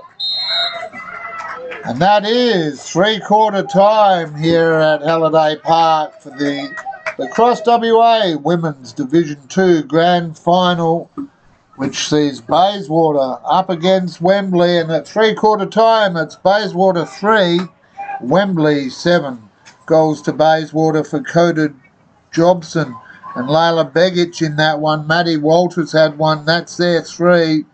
And that is 3/4 time here at Halliday Park for the Lacrosse WA Women's Division 2 Grand Final, which sees Bayswater up against Wembley, and at 3/4 time it's Bayswater 3, Wembley 7. Goals to Bayswater for Coda Jobson and Layla Begic in that one. Maddie Walters had one. That's their 3.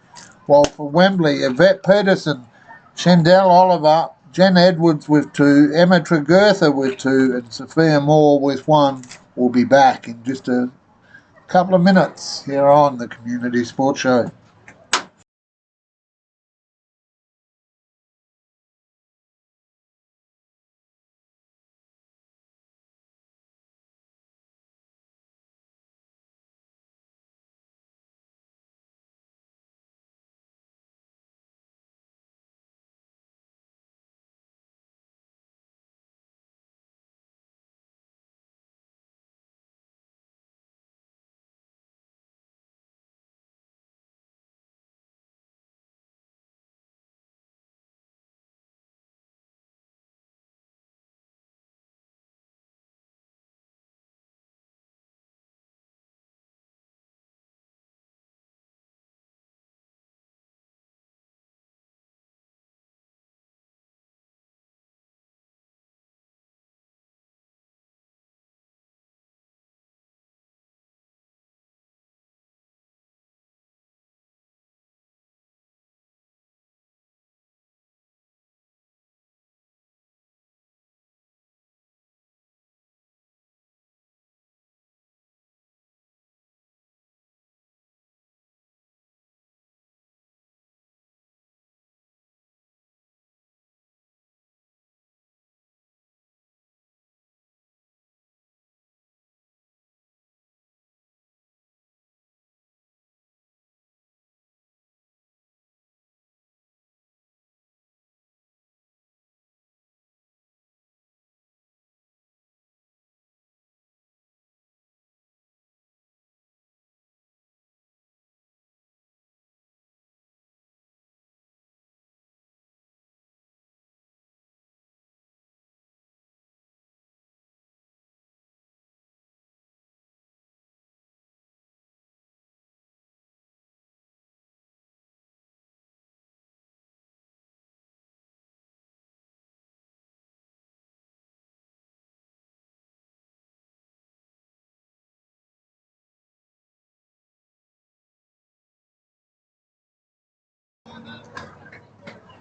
While for Wembley, Yvette Peterson, Shendell Oliver, Jen Edwards with 2, Emma Tregurtha with 2, and Sophia Moore with 1 will be back in just a couple of minutes here on the Community Sports Show.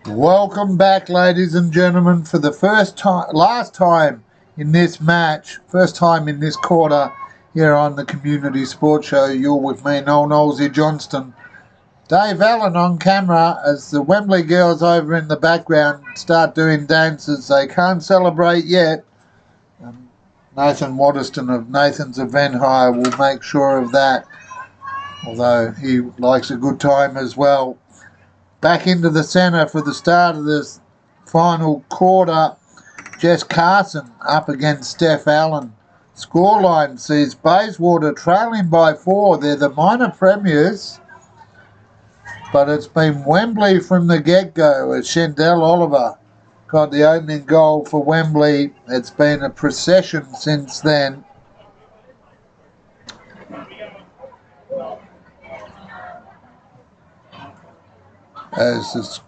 Welcome back, ladies and gentlemen, for the last time in this match, first time in this quarter here on the Community Sports Show. You're with me, Noel Knowlesy Johnston. Dave Allen on camera as the Wembley girls over in the background start doing dances. They can't celebrate yet. Nathan Waterston of Nathan's Event Hire will make sure of that, although he likes a good time as well. Back into the centre for the start of this final quarter, Jess Carson up against Steph Allen. Scoreline sees Bayswater trailing by 4. They're the minor premiers. but it's been Wembley from the get-go as Shendell Oliver got the opening goal for Wembley. It's been a procession since then. As the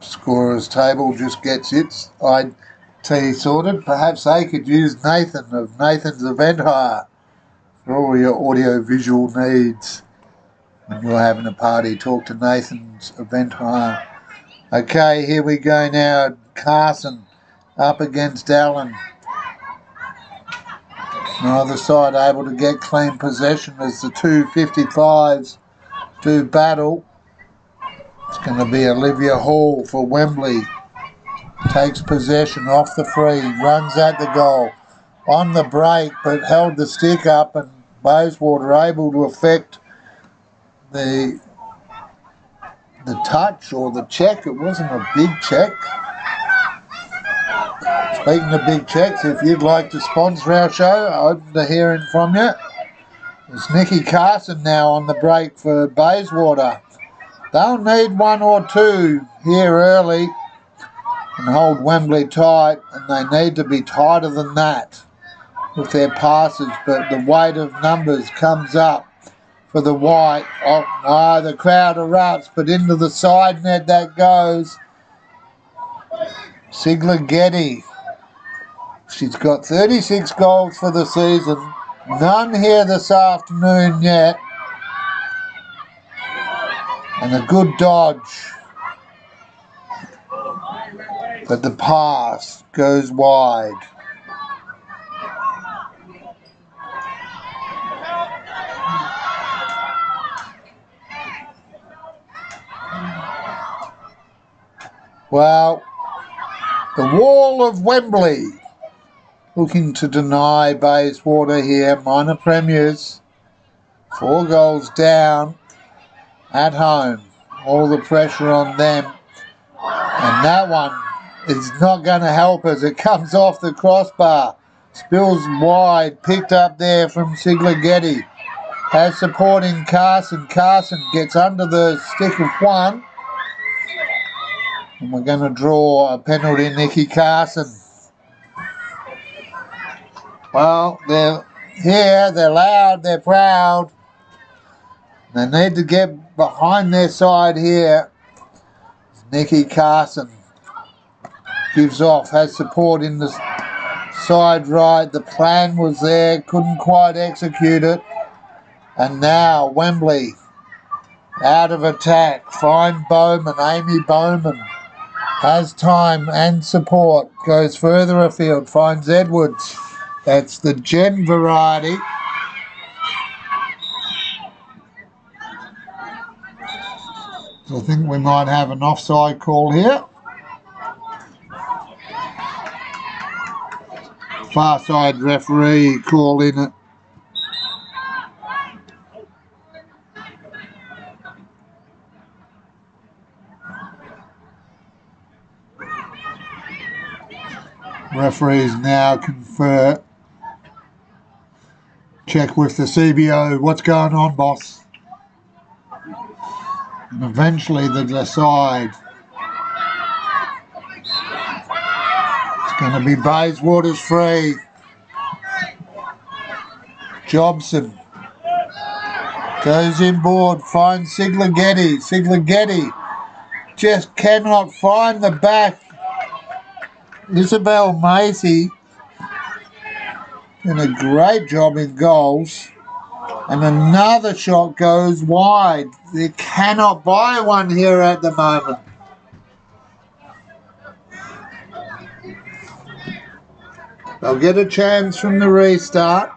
scorers table just gets its IT sorted, perhaps they could use Nathan of Nathan's Event Hire for all your audio-visual needs. When you're having a party, talk to Nathan's Event Hire. Okay, here we go now. Carson up against Allen. Neither side able to get clean possession as the 255s do battle. It's going to be Olivia Hall for Wembley. Takes possession off the free, runs at the goal. On the break, but held the stick up, and Bayswater able to affect the touch or the check. It wasn't a big check. Speaking of big checks, if you'd like to sponsor our show, open to hearing from you. It's Nikki Carson now on the break for Bayswater. They'll need one or two here early and hold Wembley tight, and they need to be tighter than that with their passes, but the weight of numbers comes up for the white. Oh, the crowd erupts, but into the side net that goes. Sigler Getty. She's got 36 goals for the season. None here this afternoon yet. And a good dodge. But the pass goes wide. Well, the wall of Wembley looking to deny Bayswater here. Minor premiers. 4 goals down at home. All the pressure on them. And that one is not going to help as it comes off the crossbar. Spills wide. Picked up there from Sigler Getty. Has supporting Carson. Carson gets under the stick of one. And we're going to draw a penalty, Nikki Carson. Well, they're here, they're loud, they're proud. They need to get behind their side here. Nikki Carson gives off, has support in the side right. The plan was there, couldn't quite execute it. And now Wembley out of attack. Fine Bowman, Amy Bowman. Has time and support, goes further afield, finds Edwards. That's the Jen variety. So I think we might have an offside call here. Far side referee call in it. Referees now confer. Check with the CBO. What's going on, boss? And eventually they decide. It's going to be Bayswater's free. Jobson goes inboard, finds Sigler Getty. Sigler Getty just cannot find the back. Isabel Macy doing a great job in goals. And another shot goes wide. They cannot buy one here at the moment. They'll get a chance from the restart.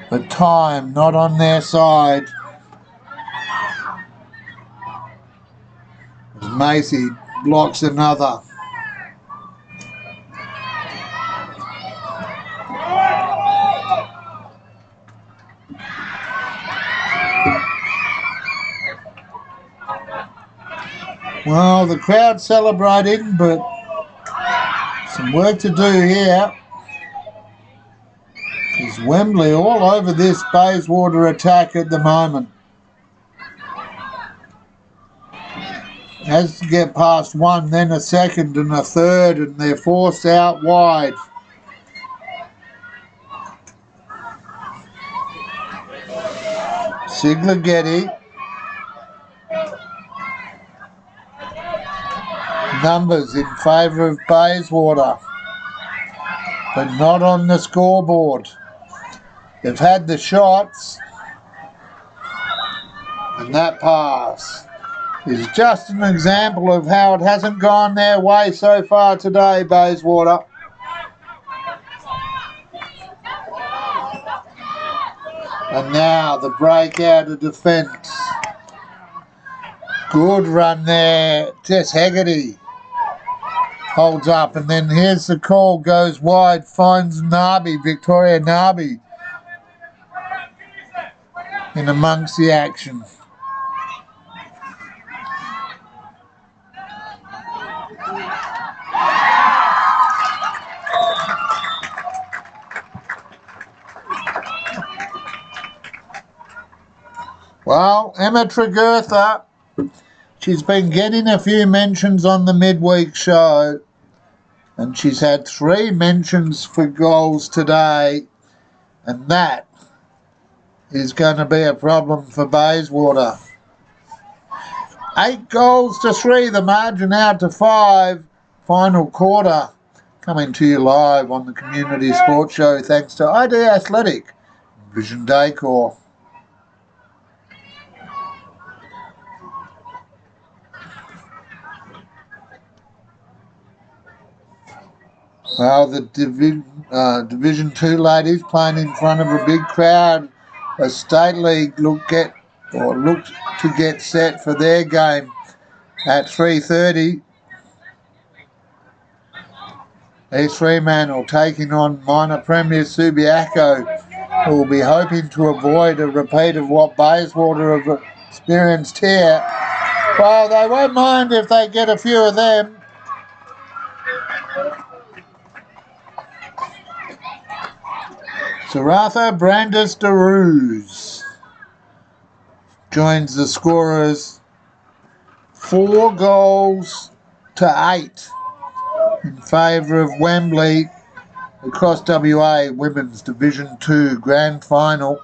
But time not on their side. Macy blocks another. Well, the crowd celebrating, but some work to do here. Is Wembley all over this Bayswater attack at the moment. Has to get past one, then a second and a third, and they're forced out wide. Siglagetti. Numbers in favour of Bayswater, but not on the scoreboard. They've had the shots, and that pass is just an example of how it hasn't gone their way so far today, Bayswater. And now the break out of defence. Good run there, Tess Haggerty. Holds up, and then here's the call, goes wide, finds Narby, Victoria Narby, in amongst the action. Well, Emma Tregurtha, she's been getting a few mentions on the midweek show, and she's had 3 mentions for goals today, and that is going to be a problem for Bayswater. 8 goals to 3, the margin out to 5. Final quarter coming to you live on the Community Sports Show thanks to ID Athletic, Vision Decor. Well, the Division 2 ladies playing in front of a big crowd. A State League look to get set for their game at 3:30. East Fremantle taking on minor Premier Subiaco, who will be hoping to avoid a repeat of what Bayswater have experienced here. Well, they won't mind if they get a few of them. Saratha Brandis DeRuse joins the scorers, 4 goals to 8 in favour of Wembley across WA Women's Division 2 Grand Final.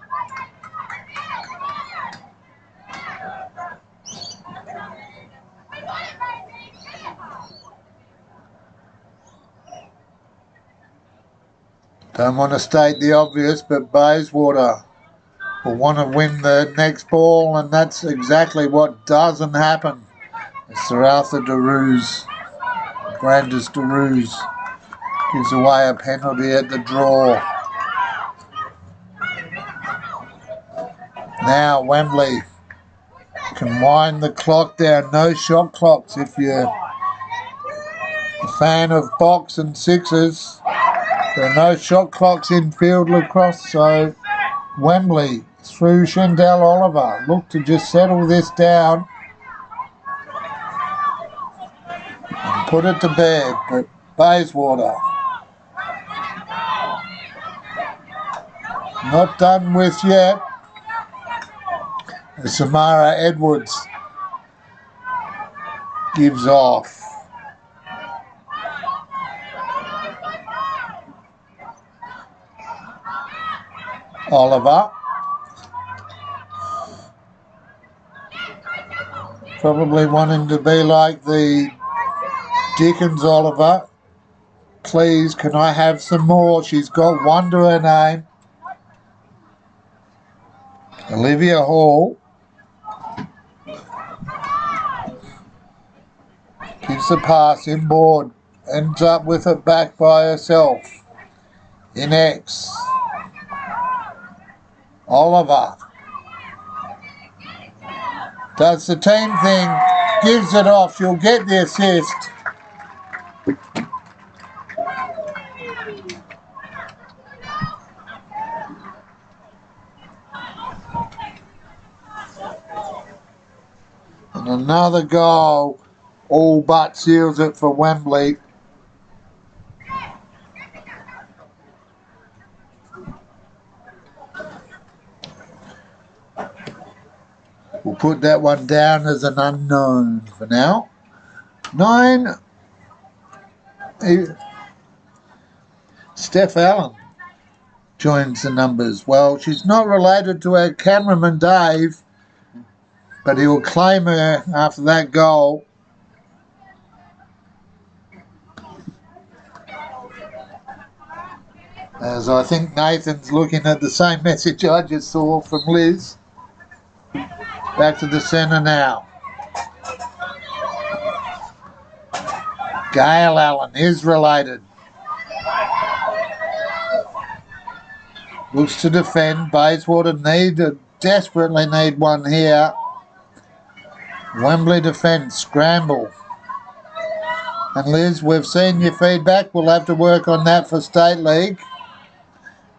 Don't want to state the obvious, but Bayswater will want to win the next ball, and that's exactly what doesn't happen. Saratha DeRuse, Brandis DeRuse, gives away a penalty at the draw. Now Wembley can wind the clock down. No shot clocks if you're a fan of box and sixes. There are no shot clocks in field lacrosse, so Wembley through Chantel Oliver look to just settle this down and put it to bed, but Bayswater not done with yet. Samara Edwards gives off. Oliver. Probably wanting to be like the Dickens Oliver. Please, can I have some more? She's got 1 to her name. Olivia Hall gives the pass inboard, ends up with it back by herself. In X. Oliver does the team thing, gives it off, she'll get the assist. And another goal all but seals it for Wembley. We'll put that one down as an unknown for now. 9. Steph Allen joins the numbers. Well, she's not related to our cameraman Dave, but he will claim her after that goal. As I think Nathan's looking at the same message I just saw from Liz. Back to the centre now. Gail Allen is related. Looks to defend. Bayswater desperately need one here. Wembley defence, scramble. And Liz, we've seen your feedback. We'll have to work on that for State League.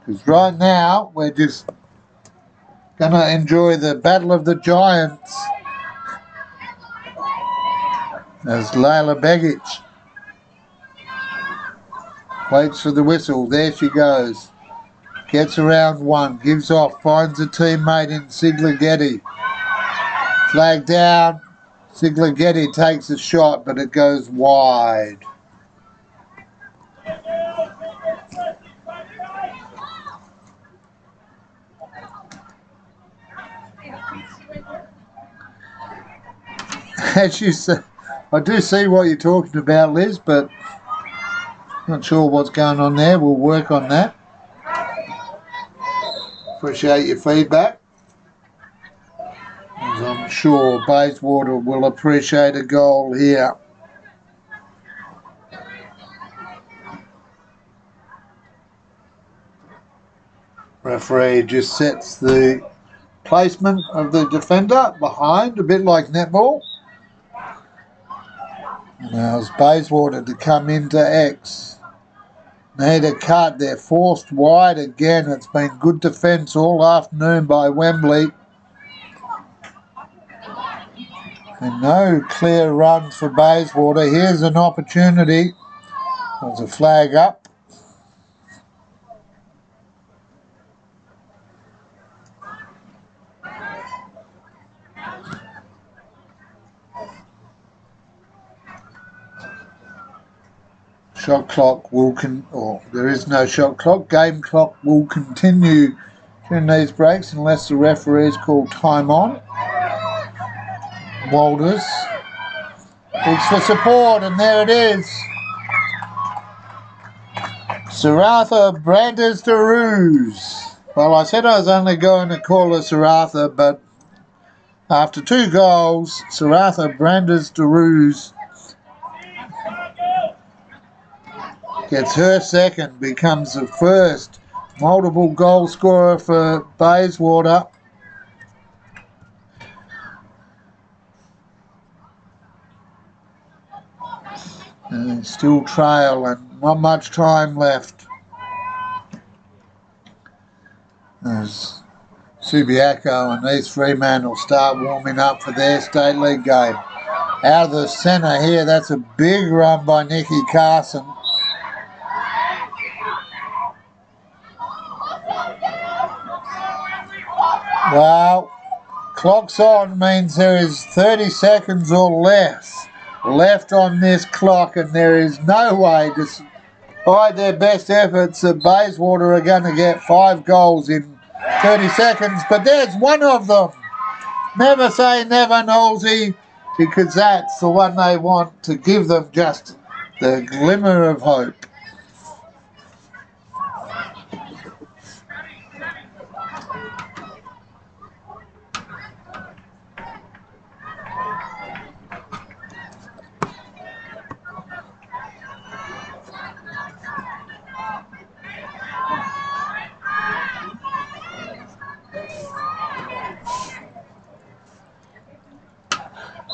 Because right now, we're just going to enjoy the Battle of the Giants. As Layla Begic waits for the whistle. There she goes. Gets around one, gives off, finds a teammate in Sigligeti. Flag down. Sigligeti takes a shot, but it goes wide. As you say, I do see what you're talking about, Liz, but not sure what's going on there. We'll work on that. Appreciate your feedback. As I'm sure Bayswater will appreciate a goal here. Referee just sets the placement of the defender behind, a bit like netball. Now it's Bayswater to come into X. Need a cut. They're forced wide again. It's been good defence all afternoon by Wembley. And no clear runs for Bayswater. Here's an opportunity. There's a flag up. Shot clock will there is no shot clock. Game clock will continue during these breaks unless the referees call time on. Walters looks for support, and there it is. Saratha Brandes de Roos. Well, I said I was only going to call her Saratha, but after 2 goals, Saratha Brandes de Roos gets her second, becomes the first multiple goal scorer for Bayswater. And still trail and not much time left. As Subiaco and these 3 men will start warming up for their State League game. Out of the centre here, that's a big run by Nikki Carson. Well, clock's on means there is 30 seconds or less left on this clock, and there is no way, despite their best efforts, that Bayswater are going to get 5 goals in 30 seconds. But there's one of them. Never say never, Nosey, because that's the one they want to give them just the glimmer of hope.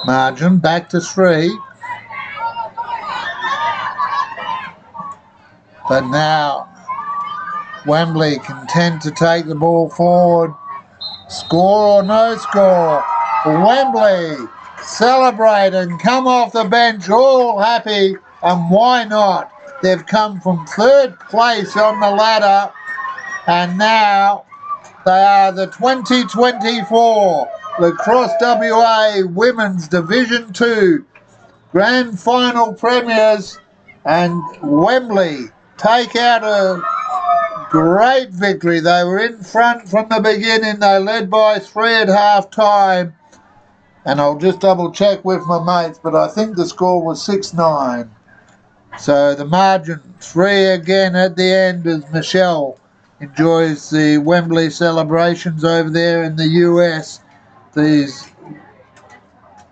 Margin back to 3. But now Wembley content to take the ball forward. Score or no score. Wembley celebrate and come off the bench all happy, and why not? They've come from 3rd place on the ladder, and now they are the 2024 Lacrosse WA Women's Division 2 Grand Final Premiers, and Wembley take out a great victory. They were in front from the beginning. They led by 3 at half time. And I'll just double check with my mates, but I think the score was 6-9. So the margin 3 again at the end as Michelle enjoys the Wembley celebrations over there in the US. These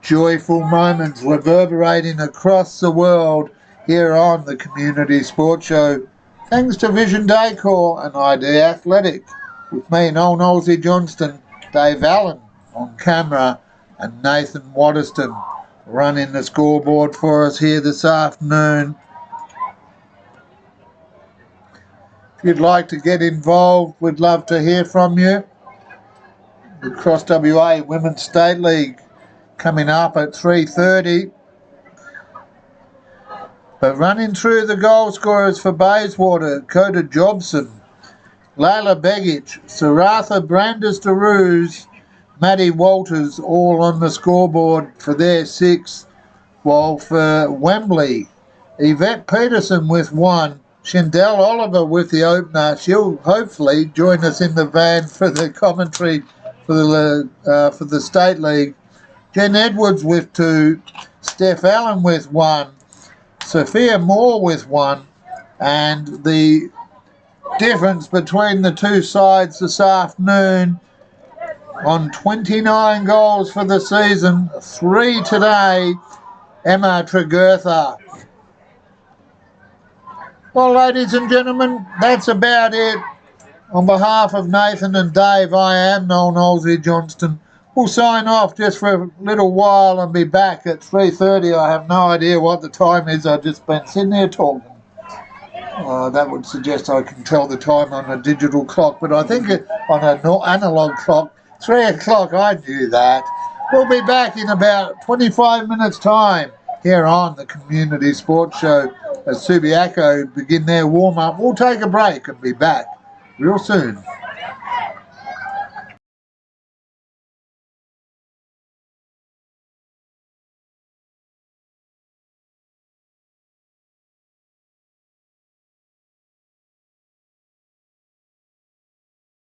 joyful moments reverberating across the world here on the Community Sports Show. Thanks to Vision Decor and ID Athletic. With me, Noel Nosey Johnston, Dave Allen on camera, and Nathan Waterston running the scoreboard for us here this afternoon. If you'd like to get involved, we'd love to hear from you. The Cross WA Women's State League coming up at 3:30. But running through the goal scorers for Bayswater: Coda Jobson, Layla Begic, Saratha Brandis DeRuse, Maddie Walters, all on the scoreboard for their 6. While for Wembley, Yvette Peterson with 1, Shandell Oliver with the opener. She'll hopefully join us in the van for the commentary for the State League. Jen Edwards with 2, Steph Allen with 1, Sophia Moore with 1, and the difference between the two sides this afternoon on 29 goals for the season, 3 today, Emma Tregurtha. Well, ladies and gentlemen, that's about it. On behalf of Nathan and Dave, I am Noel Nosey Johnston. We'll sign off just for a little while and be back at 3:30. I have no idea what the time is. I've just been sitting there talking. That would suggest I can tell the time on a digital clock, but I think on an analogue clock, 3 o'clock, I knew that. We'll be back in about 25 minutes' time here on the Community Sports Show as Subiaco begin their warm-up. We'll take a break and be back real soon.